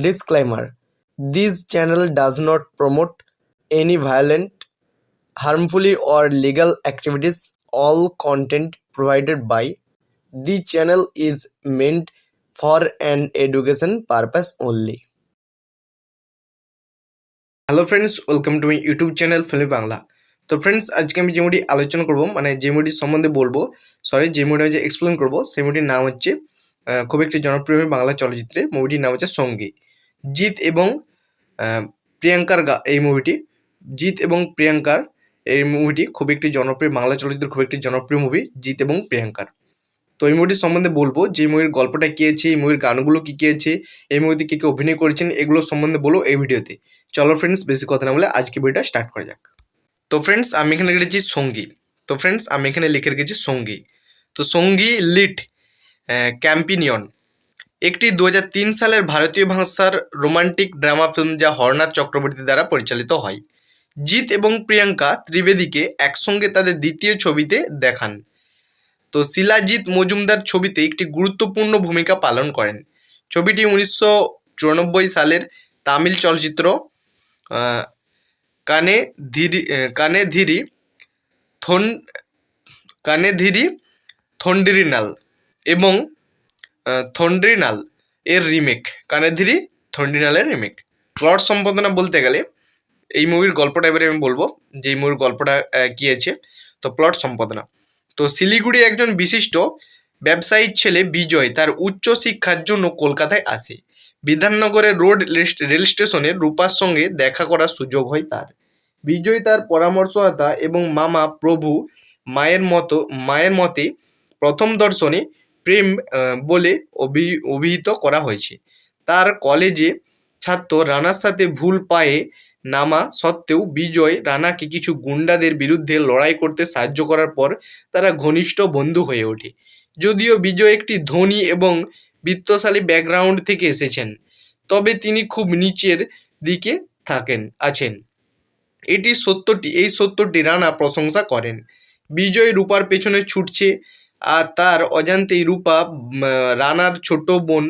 Disclaimer: This channel does not promote any violent, harmful, or illegal activities. All content provided by the channel is meant for an education purpose only. Hello friends, welcome to my YouTube channel filmy Bangla. তো friends, আজকে আমি যে মুভিটি আলোচনা করব, মানে যে মুভিটি সম্বন্ধে বলবো, যে মুভিটা যে এক্সপ্লেন করব, সেই মুভিটির নাম হচ্ছে খুব একটি জনপ্রিয় বাংলা চলচ্চিত্রে। মুভিটির নাম হচ্ছে সঙ্গী। জিৎ এবং প্রিয়াঙ্কার এই মুভিটি, জিৎ এবং প্রিয়াঙ্কার এই মুভিটি খুব একটি জনপ্রিয় বাংলা চলচ্চিত্র, খুব একটি জনপ্রিয় মুভি জিৎ এবং প্রিয়াঙ্কার। তো এই মুভিটির সম্বন্ধে বলবো, যে মুভির গল্পটা কী আছে, এই মুভির গানগুলো কী কী আছে, এই মুভিতে কী কী অভিনয় করেছেন, এগুলো সম্বন্ধে বলবো এই ভিডিওতে। চলো ফ্রেন্ডস, বেশি কথা না বলে আজকে ভিডিওটা স্টার্ট করা যাক। তো ফ্রেন্ডস, আমি এখানে লিখেছি সঙ্গী। লিখে রেখেছি সঙ্গী। তো সঙ্গী লিড ক্যাম্পিনিয়ন একটি 2003 সালের ভারতীয় ভাষার রোমান্টিক ড্রামা ফিল্ম, যা হরনাথ চক্রবর্তী দ্বারা পরিচালিত হয়। জিৎ এবং প্রিয়াঙ্কা ত্রিবেদীকে একসঙ্গে তাদের দ্বিতীয় ছবিতে দেখান। তো শিলাজিৎ মজুমদার ছবিতে একটি গুরুত্বপূর্ণ ভূমিকা পালন করেন। ছবিটি 1994 সালের তামিল চলচ্চিত্র কানে ধীরি থন্ডিরিনাল এবং থন্ড্রিনাল এর রিমেক। থন্ডিনালের রিমেক। প্লট সম্পাদনা বলতে গেলে এই মুভির গল্পটা এবারে আমি বলবো, যে এই মুভির গল্পটা কী আছে। তো প্লট সম্পাদনা, তো শিলিগুড়ি একজন বিশিষ্ট ব্যবসায়ীর ছেলে বিজয় তার উচ্চ শিক্ষার জন্য কলকাতায় আসে। বিধাননগরের রোড রেল স্টেশনে রূপার সঙ্গে দেখা করার সুযোগ হয় তার। বিজয় তার পরামর্শদাতা এবং মামা প্রভু মায়ের মতে প্রথম দর্শনে প্রেম বলে অভিহিত করা হয়েছে। তার কলেজে ছাত্র রানার সাথে ভুল পায়ে নামা সত্ত্বেও বিজয় রানাকে কিছু গুন্ডাদের বিরুদ্ধে লড়াই করতে সাহায্য করার পর তারা ঘনিষ্ঠ বন্ধু হয়ে ওঠে। যদিও বিজয় একটি ধনী এবং বিত্তশালী ব্যাকগ্রাউন্ড থেকে এসেছেন, তবে তিনি খুব নিচের দিকে আছেন। এই সত্যটি রানা প্রশংসা করেন। বিজয় রূপার পেছনে ছুটছে, আর তার অজান্তেই রূপা রানার ছোট বোন।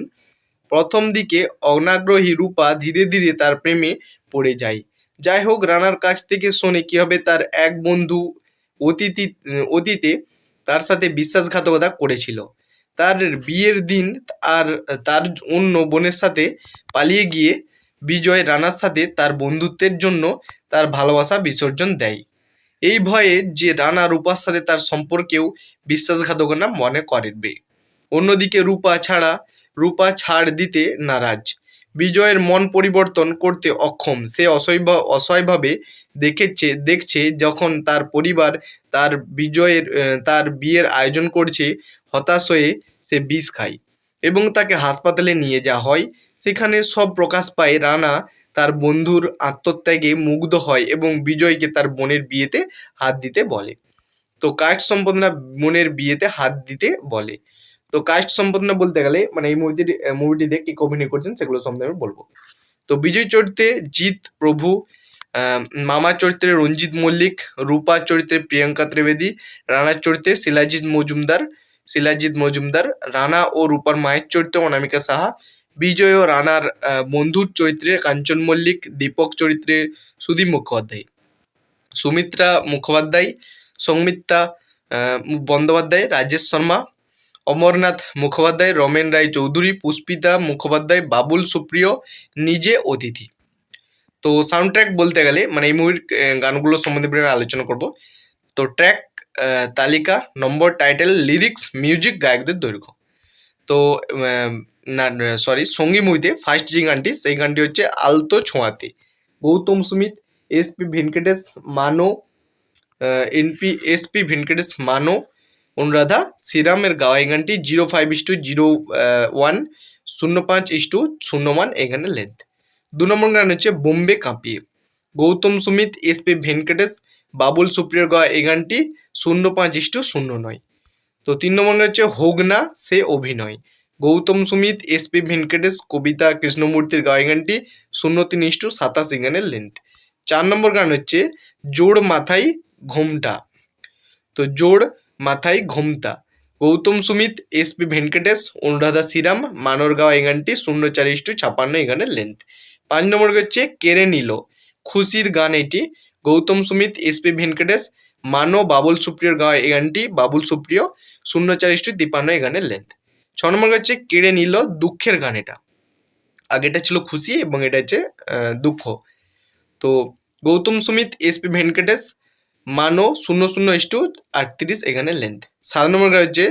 প্রথম দিকে অনাগ্রহী রূপা ধীরে ধীরে তার প্রেমে পড়ে যায়। যাই হোক, রানার কাছ থেকে শোনে কীভাবে তার এক বন্ধু অতীতে তার সাথে বিশ্বাসঘাতকতা করেছিল। তার বিয়ের দিন আর তার অন্য বোনের সাথে পালিয়ে গিয়ে বিজয় রানার সাথে তার বন্ধুত্বের জন্য তার ভালোবাসা বিসর্জন দেয়, এই ভয়ে যে রানা রূপার সাথে তার সম্পর্কেও বিশ্বাসঘাতকতা মনে করবে। অন্যদিকে রূপা ছাড় দিতে নারাজ, বিজয়ের মন পরিবর্তন করতে অক্ষম। সে অসহায়ভাবে দেখছে যখন তার পরিবার তার বিয়ের আয়োজন করছে। হতাশ হয়ে সে বিষ খায় এবং তাকে হাসপাতালে নিয়ে যাওয়া হয়। সেখানে সব প্রকাশ পায়। রানা তার বন্ধুর আত্মত্যাগে মুগ্ধ হয় এবং বিজয়কে তার বোনের বিয়েতে হাত দিতে বলে। তো কাস্ট সম্পাদনা বোনের বিয়েতে হাত দিতে বলে। তো কাস্ট সম্পাদনা বলতে গেলে মানে এই মুভিটিতে কি অভিনয় করছেন সেগুলো সম্বন্ধে আমি বলবো। তো বিজয় চরিত্রে জিৎ প্রভু, মামা চরিত্রে রঞ্জিত মল্লিক, রূপা চরিত্রে প্রিয়াঙ্কা ত্রিবেদী, রানার চরিত্রে শিলাজিৎ মজুমদার, রানা ও রূপার মায়ের চরিত্রে অনামিকা সাহা, বিজয় ও রানার বন্ধুর চরিত্রে কাঞ্চন মল্লিক, দীপক চরিত্রে সুদীপ মুখোপাধ্যায়, সুমিত্রা মুখোপাধ্যায়, সৌমিত্রা বন্দ্যোপাধ্যায়, রাজেশ শর্মা, অমরনাথ মুখোপাধ্যায়, রমেন রায় চৌধুরী, পুষ্পিতা মুখোপাধ্যায়, বাবুল সুপ্রিয়, নিজে অতিথি। তো সাউন্ড ট্র্যাক বলতে গেলে মানে এই মুভির গানগুলো সম্বন্ধে আমি আলোচনা করব। তো ট্র্যাক তালিকা, নম্বর, টাইটেল, লিরিক্স, মিউজিক, গায়কদের দৈর্ঘ্য। তো সঙ্গী মুভিতে ফার্স্ট যে গানটি, সেই গানটি হচ্ছে আলতো ছোঁয়াতে। গৌতম সুমিত, এসপি ভেঙ্কটেশ মানো, অনুরাধা শ্রীরামের গাওয়া এই গানটি। 05:01, 05:01 এখানে লেন্থ। 2 নম্বর গান হচ্ছে বোম্বে কাঁপিয়ে। গৌতম সুমিত, এসপি ভেঙ্কটেশ, বাবুল সুপ্রিয়র গাওয়া এই গানটি। 05:09। তো 3 নম্বর গান হচ্ছে হোক না সে অভিনয়। গৌতম সুমিত, এসপি ভেঙ্কটেশ, কবিতা কৃষ্ণমূর্তির গাওয়া এই গানটি। 03:27 এখানে লেন্থ। 4 নম্বর গান হচ্ছে জোড় মাথায় ঘোমটা। তো জোড় মাথায় ঘোমটা, গৌতম সুমিত, এসপি ভেঙ্কটেশ, অনুরাধা শ্রীরাম, মানরগাঁও এই গানটি 0:4:56 এই গানের লেন্থ। 5 নম্বর হচ্ছে কেড়ে নিল, খুশির গান এটি, গৌতম সুমিত, এসপি ভেঙ্কটেশ, মানো, বাবুল সুপ্রিয়র গাওয়া এই গানটি, বাবুল সুপ্রিয়, 0:4:53 এই গানের লেন্থ। 6 নম্বর হচ্ছে কেড়ে নিল, দুঃখের গান এটা, আগেটা ছিল খুশি এবং এটা হচ্ছে দুঃখ। তো গৌতম সুমিত, এসপি ভেঙ্কটেশ, মানো, 0:38 এখানে লেন্থ। 7 নম্বর হচ্ছে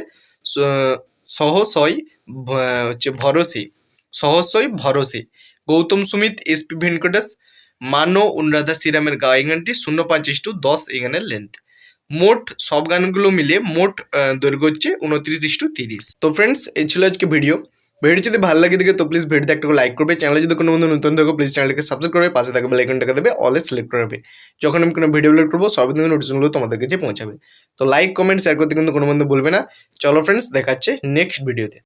সহসই হচ্ছে ভরসে, সহসই ভরসে, গৌতম সুমিত, এসপি ভেঙ্কটেশ, মানো, অনুরাধা শ্রীরামের গাওয়া এই গানটি 0:5:10 এখানে লেন্থ। মোট সব গানগুলো মিলে মোট দৈর্ঘ্য হচ্ছে 29:30। তো ফ্রেন্ডস, এই ছিল আজকে ভিডিও যদি ভালো লাগে দেখে তো প্লিজ ভিডিওতে একটা লাইক করবে, চ্যানেলে যদি কোনো বন্ধু নতুন থাকো প্লিজ চ্যানেলকে সাবস্ক্রাইব করবে, পাশে থাকা বেল আইকনটাকে দেবে অলে সিলেক্ট করবে, যখন আমি কোনো ভিডিও আপলোড করবো সর্বপ্রথম নোটিফিকেশনগুলো তোমাদের কাছে পৌঁছাবে। তো লাইক কমেন্ট শেয়ার করতে কিন্তু কোনো বন্ধু বলবে না। চলো ফ্রেন্ডস, দেখাচ্ছে নেক্সট ভিডিওতে।